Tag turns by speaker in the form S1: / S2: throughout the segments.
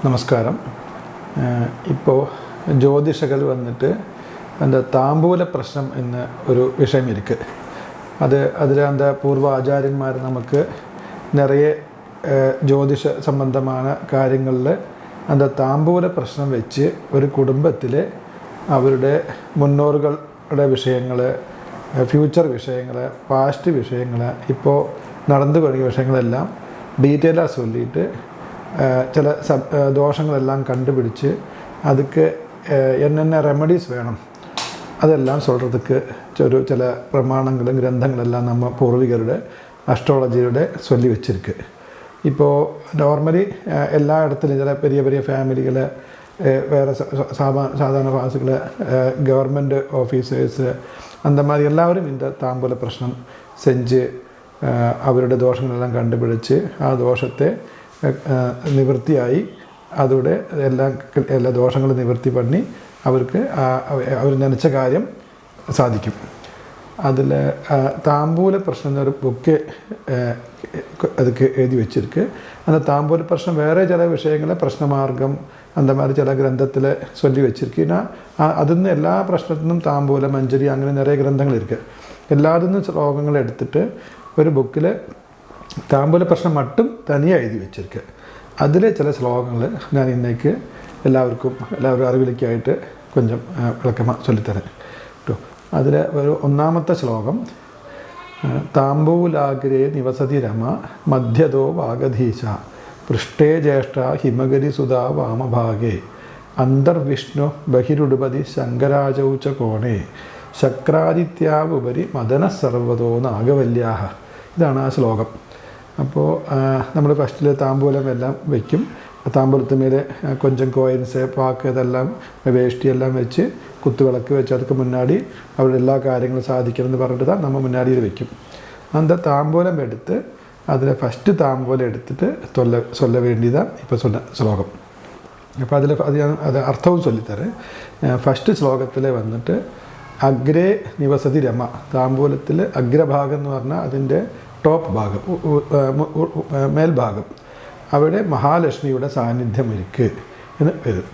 S1: നമസ്കാരം. ഇപ്പോൾ ജ്യോതിഷകൾ വന്നിട്ട് താമ്പൂല പ്രശ്നം എന്ന ഒരു വിഷയം ഇരിക്ക്. അതിൽ പൂർവ്വ ആചാര്യന്മാർ നമുക്ക് നിറയെ ജ്യോതിഷ സംബന്ധമായ കാര്യങ്ങളിൽ താമ്പൂല പ്രശ്നം വെച്ച് ഒരു കുടുംബത്തിൽ അവരുടെ മുന്നോറുകളുടെ വിഷയങ്ങൾ, ഫ്യൂച്ചർ വിഷയങ്ങൾ, പാസ്റ്റ് വിഷയങ്ങൾ, ഇപ്പോൾ നടന്നു തുടങ്ങിയ വിഷയങ്ങളെല്ലാം ഡീറ്റെയിലായി ചൊല്ലിയിട്ട് ചില ദോഷങ്ങളെല്ലാം കണ്ടുപിടിച്ച് அதுக்கு என்னென்ன ரெமடிஸ் வேணும் അതെല്ലാം சொல்கிறதுக்கு ചില പ്രമാണങ്ങളും ഗ്രന്ഥങ്ങളെല്ലാം നമ്മൾ പൂർവികരുടെ അസ്ട്രോളജിയുടെ ചൊല്ലി വെച്ചിരിക്ക്. ഇപ്പോൾ നോർമലി എല്ലായിടത്തിലും ചില പെരിയ പെരിയ ഫാമിലികൾ, വേറെ സാധാരണ ഫാസുകൾ, ഗവൺമെൻറ് ഓഫീസേഴ്സ്, அந்த மாதிரி എല്ലാവരും இந்த താമ്പൂല പ്രശ്നം செஞ்சு അവരുടെ ദോഷങ്ങളെല്ലാം കണ്ടുപിടിച്ച് ആ ദോഷത്തെ നിവൃത്തിയായി അതോടെ എല്ലാ ദോഷങ്ങളും നിവൃത്തി പണി അവർക്ക് അവർ നനച്ച കാര്യം സാധിക്കും. അതിൽ താമ്പൂല പ്രശ്നം എന്നൊരു ബുക്ക് അതൊക്കെ എഴുതി വെച്ചിരിക്ക്. അത് താമ്പൂല പ്രശ്നം വേറെ ചില വിഷയങ്ങളെ പ്രശ്നമാർഗം അന്തമാതിരി ചില ഗ്രന്ഥത്തിൽ ചൊല്ലി വെച്ചിരിക്കുന്ന അതിൽ എല്ലാ പ്രശ്നത്തിനും താമ്പൂല, മഞ്ചരി അങ്ങനെ നിറയെ ഗ്രന്ഥങ്ങളിരിക്കുക. എല്ലാത്തിൽ നിന്നും ശ്ലോകങ്ങൾ എടുത്തിട്ട് ഒരു ബുക്കിൽ താമ്പൂല പ്രശ്നം മട്ടും തനിயாக എഴുതി വെച്ചിരിക്കുക. അതിലെ ചില ശ്ലോകങ്ങൾ ഞാൻ ഇന്നേക്ക് എല്ലാവരും അറിവിലേക്കായിട്ട് കൊഞ്ചം വിളക്കமாக ചൊല്ലിത്തരാം കേട്ടോ. അതിൽ ഒരു ഒന്നാമത്തെ ശ്ലോകം, താമ്പൂലാഗ്രേ നിവസതി രമ മധ്യതോ വാഗധീശ പൃഷ്ഠേ ജ്യേഷ്ഠ ഹിമഗരി സുധാ വാമഭാഗേ അന്തർവിഷ്ണു ബഹിരുടുപതി ശങ്കരാചൗച കോണേ ശക്രാദിത്യാവുപരി മദന സർവതോ നാഗവല്യാഹ. ഇതാണ് ആ ശ്ലോകം. അപ്പോൾ നമ്മൾ ഫസ്റ്റിൽ താമ്പൂലം എല്ലാം വയ്ക്കും. താമ്പൂലത്തിന്മേലെ കൊഞ്ചം കോയിൻസ്, പാക്ക്, ഇതെല്ലാം വേഷ്ടിയെല്ലാം വെച്ച് കുത്തുവിളക്ക് വെച്ച് അതൊക്കെ മുന്നാടി അവരുടെ എല്ലാ കാര്യങ്ങളും സാധിക്കണമെന്ന് പറഞ്ഞിട്ട് നമ്മൾ മുന്നാടിയിൽ വയ്ക്കും. അന്ത താമ്പൂലം എടുത്ത് അതിൽ ഫസ്റ്റ് താമ്പൂലം എടുത്തിട്ട് ചൊല്ല വേണ്ടിയതാണ് ഇപ്പോൾ சொன்ன ശ്ലോകം. അപ്പോൾ അത് അർത്ഥവും ചൊല്ലിത്തരേ. ഫസ്റ്റ് ശ്ലോകത്തിൽ വന്നിട്ട് അഗ്രേ നിവസതി രമ, താമ്പൂലത്തിൽ അഗ്രഭാഗം എന്ന് പറഞ്ഞാൽ അതിൻ്റെ ടോപ്പ് ഭാഗം, മേൽഭാഗം, അവിടെ മഹാലക്ഷ്മിയുടെ സാന്നിധ്യം ഇരിക്ക് എന്ന് വരും.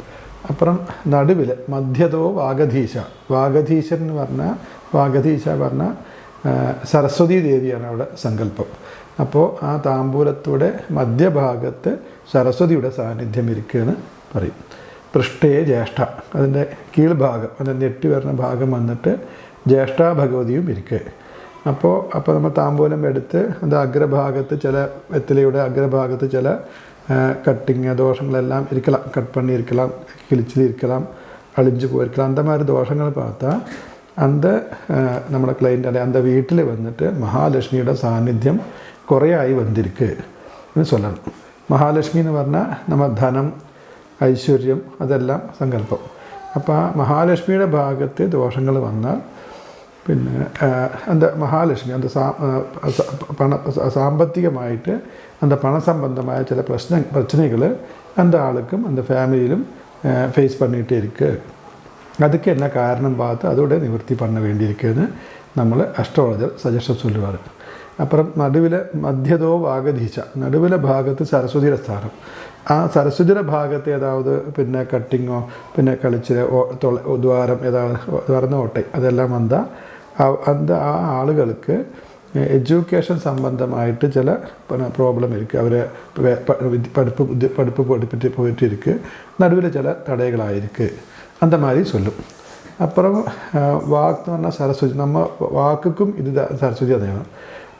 S1: അപ്പുറം നടുവിൽ മധ്യതോ വാഗധീശ, വാഗധീശൻ എന്ന് പറഞ്ഞാൽ സരസ്വതി ദേവിയാണ് അവിടെ സങ്കല്പം. അപ്പോൾ ആ താമ്പൂലത്തൂടെ മധ്യഭാഗത്ത് സരസ്വതിയുടെ സാന്നിധ്യം ഇരിക്കുകയെന്ന് പറയും. പൃഷ്ഠേ ജ്യേഷ്ഠ, അതിൻ്റെ കീഴ്ഭാഗം, അതിൻ്റെ നെറ്റി വരുന്ന ഭാഗം വന്നിട്ട് ജ്യേഷ്ഠ ഭഗവതിയും ഇരിക്കുക. അപ്പോൾ നമ്മൾ താമ്പൂലം എടുത്ത് അത് അഗ്രഭാഗത്ത് ചില വെത്തിലയുടെ അഗ്രഭാഗത്ത് ചില കട്ടിങ് ദോഷങ്ങളെല്ലാം ഇരിക്കലാം, കട്ട് പണി ഇരിക്കലാം, കിളിച്ചിലിരിക്കലാം, അളിഞ്ചു പോയിരിக்கலாம். அந்த மாதிரி ദോഷങ്ങൾ பார்த்தா அந்த നമ്മുടെ ക്ലൈൻ്റ് അല്ലെ அந்த വീട്ടിൽ വന്നിട്ട് മഹാലക്ഷ്മിയുടെ സാന്നിധ്യം കുറേയായി വന്നിരിക്കുക എന്ന് ചൊല്ലണം. മഹാലക്ഷ്മി എന്ന് പറഞ്ഞാൽ നമ്മൾ ധനം, ഐശ്വര്യം, അതെല്ലാം സങ്കല്പം. അപ്പോൾ ആ മഹാലക്ഷ്മിയുടെ ഭാഗത്ത് ദോഷങ്ങൾ വന്നാൽ പിന്നെ മഹാലക്ഷ്മി സാമ്പത്തികമായിട്ട് പണസംബന്ധമായ ചില പ്രശ്നങ്ങൾ ആൾക്കും ഫാമിലിയിലും ഫേസ് പണിയിട്ടേ ഇരിക്കുക. അതൊക്കെ എന്നാ കാരണം பார்த்து അതോടെ നിവൃത്തി பண்ண വേണ്ടിയിരിക്കുകയെന്ന് നമ്മൾ അസ്ട്രോളജർ സജഷൻ ചൊല്ലുവാറ്. അപ്പുറം നടുവിൽ മധ്യതോ വാഗധീശ, നടുവിലെ ഭാഗത്ത് സരസ്വതിയുടെ സ്ഥാനം. ആ സരസ്വതിയുടെ ഭാഗത്ത് ഏതാവത് പിന്നെ കട്ടിങ്ങോ പിന്നെ കളിച്ചിൽ ദ്വാരം ഏതാവത് തുറന്ന ഓട്ടை അതെല്ലാം ആ ആളുകൾക്ക് എഡ്യൂക്കേഷൻ സംബന്ധമായിട്ട് ചില പ്രോബ്ലം ഇരിക്കുക. അവരെ പഠിപ്പ് പോയിട്ടിരിക്കുക, നടുവിൽ ചില തടയങ്ങളായിരിക്കുക. அந்த மாதிரி சொல்லும். அப்புறம் வாக்கு എന്ന് പറഞ്ഞാൽ സരസ്വതി, നമ്മൾ വാക്കും ഇത് സരസ്വതി അതാണ്.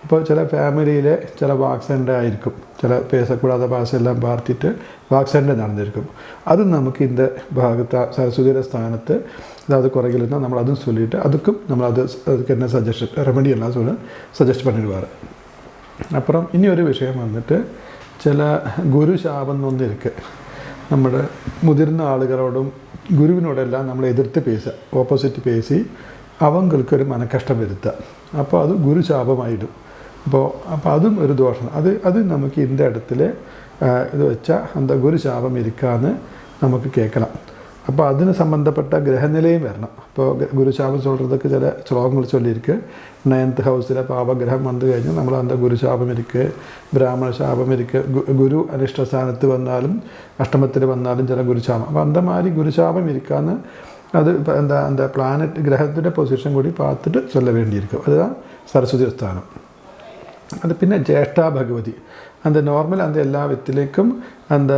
S1: അപ്പോൾ ചില ഫാമിലിയിലെ ചില വാക്സൻ്റെ ആയിരിക്കും, ചില പേസക്കൂടാത്ത ഭാഷയെല്ലാം പാർത്തിട്ട് വാക്സൻ്റെ നടന്നിരിക്കും. അതും നമുക്ക് ഇതിൻ്റെ ഭാഗത്ത് സരസ്വതിയുടെ സ്ഥാനത്ത് അതായത് കുറകിലെന്നാൽ നമ്മൾ അതും ചൊല്ലിയിട്ട് അതുക്കും നമ്മളത് അതുക്ക് എന്നെ റെമഡി എല്ലാം സജസ്റ്റ് பண்ணிடுவார். അപ്പുറം ഇനി ഒരു വിഷയം വന്നിട്ട് ചില ഗുരുശാപം എന്നൊന്നിരിക്കുക. നമ്മുടെ മുതിർന്ന ആളുകളോടും ഗുരുവിനോടെല്ലാം നമ്മൾ എതിർത്ത് ഓപ്പോസിറ്റ് പേശി അവങ്ങൾക്കൊരു മനക്കഷ്ടം വരുത്തുക. അപ്പോൾ അത് ഗുരുശാപമായിടും. അപ്പോൾ അതും ഒരു ദോഷം. അത് നമുക്ക് ഇതിൻ്റെ അടുത്തിൽ ഇത് വെച്ചാൽ ഗുരുശാപം ഇരിക്കാമെന്ന് നമുക്ക് കേൾക്കണം. அப்போ அதுன்னு சம்மந்தப்பட்ட கிரகநிலையும் வரணும். இப்போது குருசாபம் சொல்கிறதுக்கு சில ஸ்லோகங்கள் சொல்லியிருக்கு. 9th ஹவுஸில் பாவகிரகம் வந்து കഴിഞ്ഞാൽ നമ്മൾ அந்த குருசாபம் இருக்குது, பிராமண சாபம் இருக்குது, குரு அனிஷ்டஸ்தானத்து வந்தாலும் அஷ்டமத்தில் வந்தாலும் சில குருசாபம். അപ്പോൾ அந்த மாதிரி குருசாபம் இருக்கான்னு அது இப்போ அந்த பிளானட் கிரகத்திൻ്റെ பொசிஷன் കൂടി பார்த்துட்டு சொல்ல வேண்டியிருக்கும். அதுதான் சரஸ்வதி ஸ்தானம். அது பின்ன ஜேஷ்டா பகவதி அந்த நார்மல் அந்த எல்லா வித்திலேக்கும் அந்த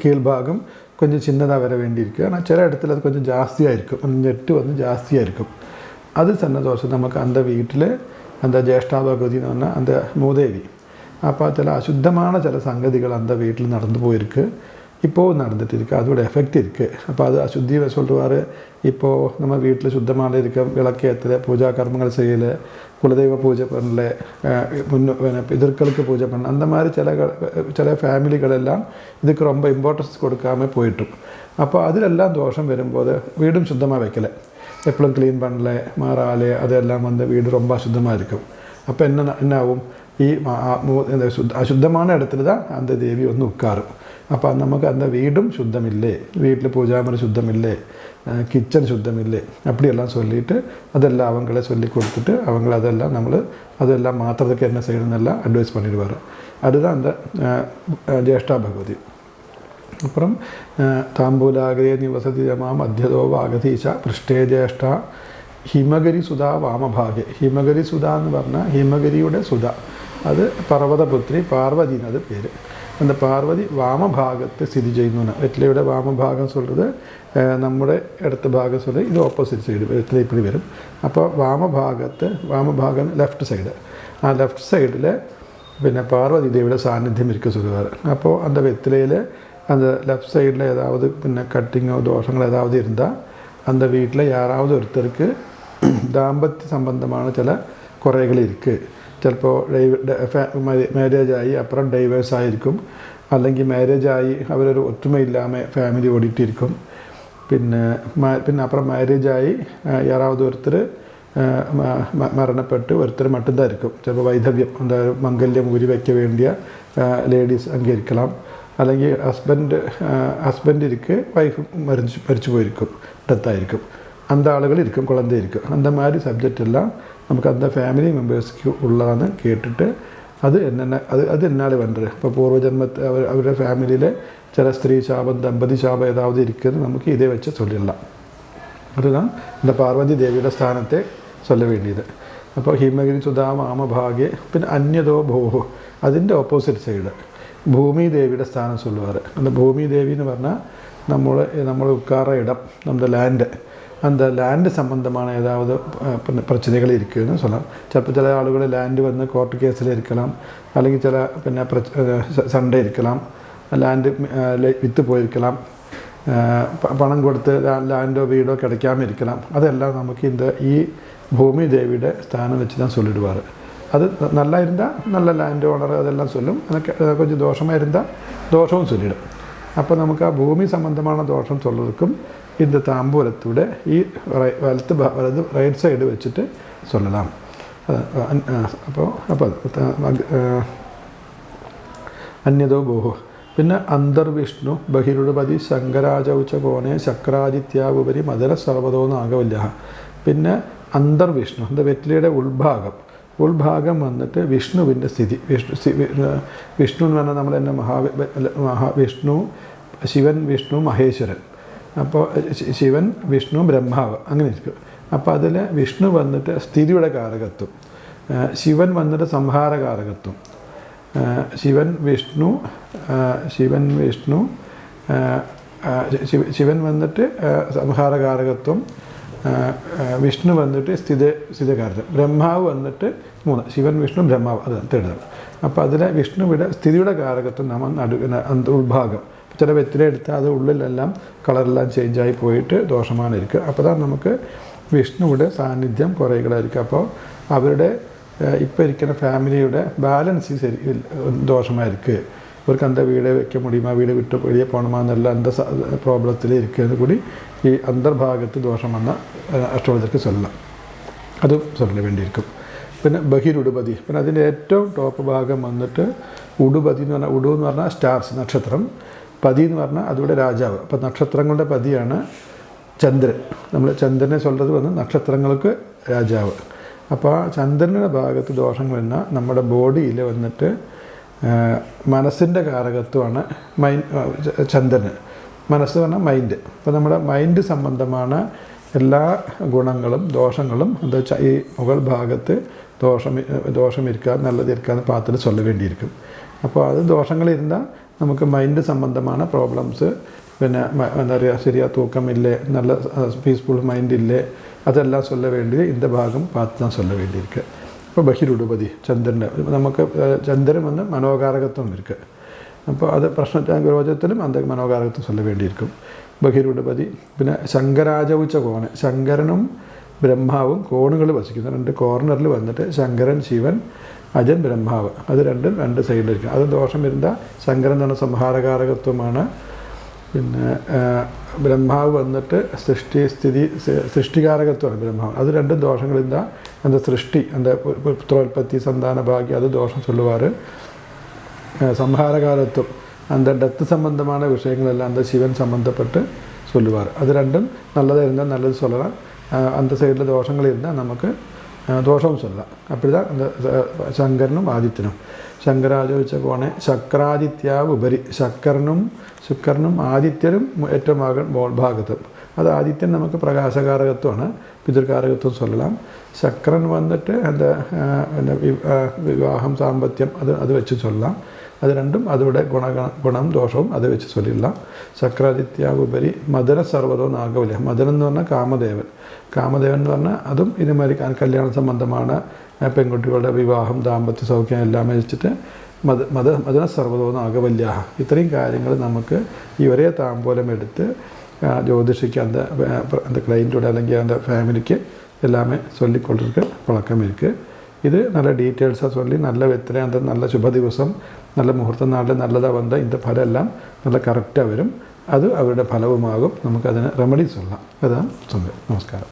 S1: கீழ்பாகம் கொஞ்சம் சின்னதாக வர வேண்டியிருக்கு. ஆனால் சில இடத்துல அது கொஞ்சம் ஜாஸ்தியாக இருக்கும், அந்த நெட்டு வந்து ஜாஸ்தியாக இருக்கும். அது சொன்ன தோஷம் நமக்கு அந்த வீட்டில் அந்த ஜேஷ்டா பகவதி എന്ന് പറഞ്ഞാൽ அந்த மூதேவி. അപ്പോൾ ചില അശുദ്ധமான ചില സംഗതികൾ அந்த வீட்டில் நடந்து போயிருக்கு, இப்போது நடந்துட்டு இருக்குது, அதோட எஃபெக்ட் இருக்குது. அப்போ அது அசுத்தி சொல்லுவார். இப்போது நம்ம வீட்டில் சுத்தமாக இருக்க, விளக்கேற்றல, பூஜா கர்மங்கள் செய்யலை, குலதெய்வ பூஜை பண்ணல, பிதர்களுக்கு பூஜை பண்ண, அந்த மாதிரி சில ஃபேமிலிகளெல்லாம் இதுக்கு ரொம்ப இம்பார்ட்டன்ஸ் கொடுக்காமல் போயிட்டும். அப்போ அதிலெல்லாம் தோஷம் வரும்போது வீடும் சுத்தமாக வைக்கலை, எப்பளும் க்ளீன் பண்ணல, மாறாலே, அதெல்லாம் வந்து வீடு ரொம்ப அசுத்தமாக இருக்கும். அப்போ என்ன ஆகும், ഈ അശുദ്ധமான இடத்துல தான் அந்த தேவி வந்து உட்காரும். அப்போ நமக்கு அந்த வீடும் சுத்தமில்லை, வீட்டில் பூஜாமரை சுத்தமில்லை, கிச்சன் சுத்தமில்லை, அப்படியெல்லாம் சொல்லிவிட்டு அதெல்லாம் அவங்கள சொல்லி கொடுத்துட்டு அவங்கள அதெல்லாம் மாற்றுறதுக்கு என்ன செய்யணுன்னெல்லாம் அட்வைஸ் பண்ணிடுவார். அதுதான் அந்த ஜேஷ்டா பகவதி. அப்புறம் தாம்பூலாகிரே நிவசதி ரமா மத்தியதோ வாகதீஷ பிருஷ்டே ஜேஷ்டா ഹിമഗിരി സുധ വാമഭാഗ്യ. ഹിമഗിരി സുധ എന്ന് പറഞ്ഞാൽ ഹിമഗിരിയുടെ സുധ, അത് പർവ്വതപുത്രി പാർവതി എന്നത് പേര്. அந்த பார்வதி வாமபாகத்தை സ്ഥിതി ചെയ്യുന്നു. வெற்றிலையோட வாமபாகம் சொல்கிறது നമ്മുടെ ഇടത്ത് ഭാഗം சொல்கிறது, ഇത് ഓപ്പോസിറ്റ് സൈഡ് വെറ്റില இப்படி വരും. അപ്പോൾ വാമഭാഗം ലെഫ്റ്റ് സൈഡ്, ആ ലെഫ്റ്റ് സൈഡിൽ പിന്നെ பார்வதி தேவியோட சாநித்தியம் இருக்க சொல்லுவார். அப்போது அந்த வெற்றிலையில் அந்த லெஃப்ட் சைடில் ஏதாவது പിന്നെ கட்டிங்கோ தோஷங்கள் ஏதாவது இருந்தால் அந்த வீட்டில் யாராவது ஒருத்தருக்கு தாம்பத்திய சம்பந்தமான சில குறைகள் இருக்குது. ചിലപ്പോൾ മാരേജായി അപ്പുറം ഡൈവേഴ്സ് ആയിരിക്കും, അല്ലെങ്കിൽ മാരേജായി അവരൊരു ഒത്തുമയില്ലാமல் ഫാമിലി ഓടിയിട്ടിരിക്കും. പിന്നെ அப்புறம் മാരേജായി யாராவது ஒருத்தர் മരണപ്പെട്ട് ஒருத்தர் மட்டும்தான் இருக்கும். ചിലപ്പോൾ വൈധവ്യം, அந்த മംഗല്യം ഊരി വയ്ക്ക വേണ്ടിയ ലേഡീസ് அங்கே இருக்கலாம். അല്ലെങ്കിൽ ഹസ്ബൻഡ് இருக்கு, വൈഫ് മരിച്ചു പോയിരിക്കും, ഡെത്തായിരിക്കും, அந்த ஆளுகள் இருக்கும், குழந்தை இருக்கும். அந்த மாதிரி சப்ஜெக்ட் எல்லாம் நமக்கு அந்த ஃபேமிலி மெம்பர்ஸ்க்கு உள்ளதான்னு கேட்டுட்டு அது என்னால் பண்ணுறது. இப்போ பூர்வஜன்மத்தை அவருடைய ஃபேமிலியில் சில ஸ்திரீ சாபம், தம்பதி சாபம் ஏதாவது இருக்குது, நமக்கு இதை வச்சு சொல்லிடலாம். அதுதான் இந்த பார்வதி தேவியோட ஸ்தானத்தை சொல்ல வேண்டியது. അപ്പോൾ ഹിമഗിരി സുധാ വാമഭാഗ്യ. പിന്നെ അന്യതോ ഭോഹോ, അതിൻ്റെ ഓപ്പോസിറ്റ് സൈഡ് ഭൂമി ദേവിയുടെ സ്ഥാനം சொல்லுவார். அந்த பூமி தேவின்னு പറഞ്ഞാൽ നമ്മൾ உட்கார இடம், നമ്മുടെ ലാൻഡ്, அந்த லேண்டு சம்பந்தமான ஏதாவது பிரச்சனைகள் இருக்குதுன்னு சொல்லலாம். சிலപ്പോൾ சில ஆளுகள் லேண்டு வந்து கோர்ட்டு கேஸில் இருக்கலாம், അല്ലെങ്കിൽ ചില പിന്നെ സൺഡേ இருக்கலாம், ലാൻഡ് വിറ്റ് പോയിരിக்கலாம், പണം കൊടുത്ത് ലാൻഡോ വീടോ கிடைக்காமல் இருக்கலாம். அதெல்லாம் நமக்கு ഈ ഭൂമി ദേവിയുടെ സ്ഥാനം വെച്ച് தான் சொல்லிடுவார். அது நல்லா இருந்தால் நல்ல லேண்ட் ஓனர் அதெல்லாம் சொல்லும், எனக்கு கொஞ்சம் தோஷமாக இருந்தால் தோஷமும் சொல்லிடும். அப்போ நமக்கு ആ ഭൂമി സംബന്ധமான ദോഷം சொல்கிறதுக்கும் இந்த தாம்பூலத்தோட ഈ വലത് റൈറ്റ് സൈഡ് വെച്ചിട്ട് சொல்லலாம். അപ്പോൾ അന്യതോ ഭൂഹോ. പിന്നെ അന്തർവിഷ്ണു ബഹിരുപതി ശങ്കരാചൗച്ച കോണേ ശക്രാദിത്യാവുപരി മധുര സർവതോ നാഗവല്യ. പിന്നെ അന്തർവിഷ്ണു, அந்த വെറ്റിലയുടെ ഉൾഭാഗം വന്നിട്ട് വിഷ്ണുവിൻ്റെ സ്ഥിതി. വിഷ്ണു എന്ന് പറഞ്ഞാൽ നമ്മൾ തന്നെ മഹാവിഷ്ണു, ശിവൻ, വിഷ്ണു, മഹേശ്വരൻ. അപ്പോൾ ശിവൻ, വിഷ്ണു, ബ്രഹ്മാവ്, അങ്ങനെ ഇരിക്കും. അപ്പോൾ അതിൽ വിഷ്ണു വന്നിട്ട് സ്ഥിതിയുടെ കാരകത്വം, ശിവൻ വന്നിട്ട് സംഹാരകാരകത്വം. ശിവൻ വന്നിട്ട് സംഹാരകാരകത്വം, വിഷ്ണു വന്നിട്ട് സ്ഥിതകാരകം, ബ്രഹ്മാവ് വന്നിട്ട് 3, ശിവൻ, വിഷ്ണു, ബ്രഹ്മാവ്, അത് തേടുന്നത്. അപ്പോൾ അതിലെ വിഷ്ണുവിടെ സ്ഥിതിയുടെ കാരകത്വം നമ്മൾ ഉൾഭാഗം ചില വെറ്റില എടുത്താൽ അത് ഉള്ളിലെല്ലാം കളറെല്ലാം ചേഞ്ചായി പോയിട്ട് ദോഷമാണ് ഇരിക്കുക. അപ്പോൾ தான் നമുക്ക് വിഷ്ണുവിടെ സാന്നിധ്യം കുറയുകളായിരിക്കും. അപ്പോൾ അവരുടെ ഇപ്പോൾ ഇരിക്കുന്ന ഫാമിലിയുടെ ബാലൻസ് ശരി ദോഷമായിരിക്കും. ഇവർക്ക് എന്താ വീട് വയ്ക്കാൻ മുടിയുമോ, വീട് വിട്ട് വെളിയെ പോകണമെന്നല്ല, എന്താ പ്രോബ്ലത്തിൽ ഇരിക്കുന്നത് കൂടി ഈ അന്തർഭാഗത്ത് ദോഷം വന്ന അസ്ട്രോളജർക്ക് ചൊല്ലാം, അത് ചൊല്ല വേണ്ടിയിരിക്കും. പിന്നെ ബഹിരുടുപതി, പിന്നെ അതിൻ്റെ ഏറ്റവും ടോപ്പ് ഭാഗം വന്നിട്ട് ഉടുപതി എന്ന് പറഞ്ഞാൽ, ഉടു എന്ന് പറഞ്ഞാൽ സ്റ്റാർസ്, നക്ഷത്രം. പതി എന്ന് പറഞ്ഞാൽ അതിവിടെ രാജാവ്. അപ്പോൾ നക്ഷത്രങ്ങളുടെ പതിയാണ് ചന്ദ്രൻ. നമ്മൾ ചന്ദ്രനെ ചൊല്ലത് വന്ന് നക്ഷത്രങ്ങൾക്ക് രാജാവ്. അപ്പോൾ ചന്ദ്രൻ്റെ ഭാഗത്ത് ദോഷം വന്നാൽ നമ്മുടെ ബോഡിയിൽ വന്നിട്ട് മനസ്സിൻ്റെ കാരകത്വമാണ് ചന്ദ്രന്. മനസ്സ് പറഞ്ഞാൽ മൈൻഡ്. അപ്പോൾ നമ്മുടെ മൈൻഡ് സംബന്ധമാണ് എല്ലാ ഗുണങ്ങളും ദോഷങ്ങളും എന്താ വെച്ചാൽ ഈ മുകൾ ഭാഗത്ത് ദോഷമിരിക്കുക നല്ലതിരിക്കാന്ന് പാത്തിൽ ചൊല്ല വേണ്ടിയിരിക്കും. അപ്പോൾ അത് ദോഷങ്ങളിരുന്നാൽ നമുക്ക് മൈൻഡ് സംബന്ധമാണ് പ്രോബ്ലംസ്. പിന്നെ എന്താ പറയുക, ശരിയാ തൂക്കമില്ലേ, നല്ല പീസ്ഫുൾ മൈൻഡില്ലേ, അതെല്ലാം ചൊല്ല വേണ്ടി இந்த ഭാഗം പാത്ത് ചൊല്ല വേണ്ടിയിരിക്കുക. ഇപ്പോൾ ബഹിരുടുപതി ചന്ദ്രൻ്റെ നമുക്ക് ചന്ദ്രൻ വന്ന് മനോകാരകത്വം ഇരിക്കുക. അപ്പോൾ അത് പ്രശ്നരോചത്തിലും அந்த മനോകാരകത്വം ചൊല്ല വേണ്ടിയിരിക്കും. ബഹിരുടുപതി. പിന്നെ ശങ്കരാചൗച്ച കോണ്, ശങ്കരനും ബ്രഹ്മാവും കോണുകൾ വസിക്കുന്നു. 2 കോർണറിൽ വന്നിട്ട് ശങ്കരൻ ശിവൻ അജൻ ബ്രഹ്മാവ്, അത് രണ്ടും 2 സൈഡിലിരിക്കും. അത് ദോഷം വരുന്ന ശങ്കരൻ എന്ന് പറഞ്ഞ സംഹാരകാരകത്വമാണ്. പിന്നെ ബ്രഹ്മാവ് വന്നിട്ട് സൃഷ്ടികാരകത്വമാണ് ബ്രഹ്മാവ്. അത് 2 ദോഷങ്ങളില്ല. அந்த സൃഷ്ടി அந்த പുത്രോൽപത്തി സന്താന ഭാഗ്യം അത് ദോഷം ചൊല്ലുവാറ്. സംഹാരകാരത്വം அந்த ഡെത്ത് സംബന്ധമായ വിഷയങ്ങളെല്ലാം அந்த ശിവൻ സംബന്ധപ്പെട്ട് ചൊല്ലുവാറ്. അത് രണ്ടും നല്ലതായിരുന്നാൽ നല്ലത് ചൊല്ലണം. அந்த സൈഡിൽ ദോഷങ്ങളിരുന്നാൽ നമുക്ക് ദോഷവും ചൊല്ലാം. അപ്പോഴാണ് அந்த ശങ്കരനും ആദിത്യനും. ശങ്കരാചോദിച്ച കോണെ ശക്രാദിത്യാവ് ഉപരി, ശുക്രനും ആദിത്യനും ഏറ്റവും ഭാഗത്ത്. അത് ആദിത്യൻ നമുക്ക് പ്രകാശകാരകത്വമാണ്, പിതൃകാരകത്വം ചൊല്ലலாம். ശക്രൻ വന്നിട്ട് എന്താ വിവാഹം സാമ്പത്യം അത് വെച്ച് ചൊല്ലാം. അത് രണ്ടും അതിവിടെ ഗുണം ദോഷവും അത് വെച്ച് ചൊല്ലില്ല. ശക്രാദിത്യാവുപരി മദന സർവ്വതോ നാഗവല്യ. മദനം എന്ന് പറഞ്ഞാൽ കാമദേവൻ എന്ന് പറഞ്ഞാൽ അതും ഇതുമാതിരി കല്യാണ സംബന്ധമാണ്. പെൺകുട്ടികളുടെ വിവാഹം ദാമ്പത്യ സൗഖ്യം എല്ലാം വെച്ചിട്ട് മദന സർവ്വതോ നാഗവല്യ. ഇത്രയും കാര്യങ്ങൾ നമുക്ക് ഈ ഒരേ താമ്പൂലം എടുത്ത് ജ്യോതിഷിക്ക് அந்த ക്ലൈൻറ്റോട് അല്ലെങ്കിൽ அந்த ഫാമിലിക്ക് எல்லாமே சொல்லிக்கொண்டிருக்கு பழக்கம் இருக்குது. ഇത് നല്ല ഡീറ്റെയിൽസാக சொல்லி நல்ல വെത്തിലെ നല്ല ശുഭദിവസം നല്ല മുഹൂർത്ത നാളിൽ നല്ലതാണ് വന്ന ഇതിൻ്റെ ഫലം എല്ലാം നല്ല കറക്റ്റാக വരും. അത് അവരുടെ ഫലവുമാകും. നമുക്കതിന് റെമഡീസ് ഉള്ള അതാണ്. നമസ്കാരം.